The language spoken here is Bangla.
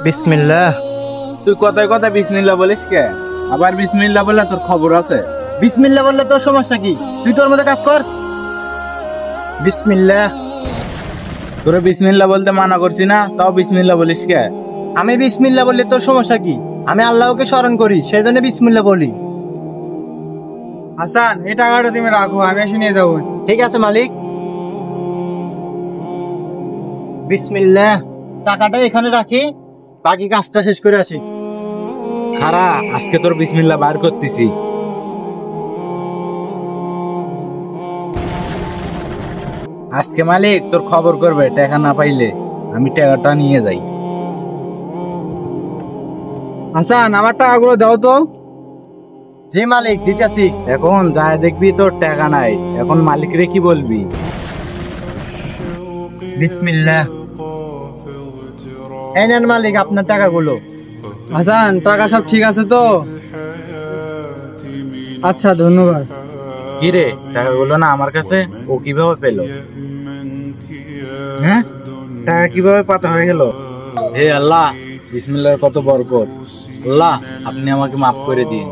বিসমিল্লাহ। তুই কথায় কথায় বিসমিল্লাহ বলিস কে? আবার বিসমিল্লাহ বললে তোর খবর আছে। বিসমিল্লাহ বললে তোর সমস্যা কি? তুই তোর মতো কাজ কর। বিসমিল্লাহ। তোরে বিসমিল্লাহ বলতে মানা করছি না, তাও বিসমিল্লাহ বলিস কে? আমি বিসমিল্লাহ বললে তোর সমস্যা কি? আমি আল্লাহকে স্মরণ করি, সেই জন্য বিসমিল্লাহ বলি। হাসান, এই টাকাটা তুমি রাখো, আমি এসে নিয়ে যাবো। ঠিক আছে মালিক। বিসমিল্লাহ। টাকাটা এখানে রাখি, বাকি কাজটা শেষ করে আসি। খারা, আজকে তোর বিসমিল্লাহ বার করতেছি। আজকে মালিক তোর খবর করবে, টাকা না পাইলে আমি টাকাটা নিয়ে যাই। হাসান, আমার টাকাগুলো দাও তো। জি মালিক, দিতেছি। এখন যায় দেখবি তোর টাকা নাই, এখন মালিকরে কি বলবি? বিসমিল্লাহ। এই নেন মালিক আপনার টাকাগুলো। হাসান, টাকা সব ঠিক আছে তো? আচ্ছা, ধন্যবাদ। কি রে, টাকাগুলো না আমার কাছে? ও কিভাবে পেলো? হ্যাঁ, টাকা কিভাবে পাতা হয়ে গেল? হে আল্লাহ, বিসমিল্লাহর কত বরকত। আল্লাহ, আপনি আমাকে মাফ করে দিন।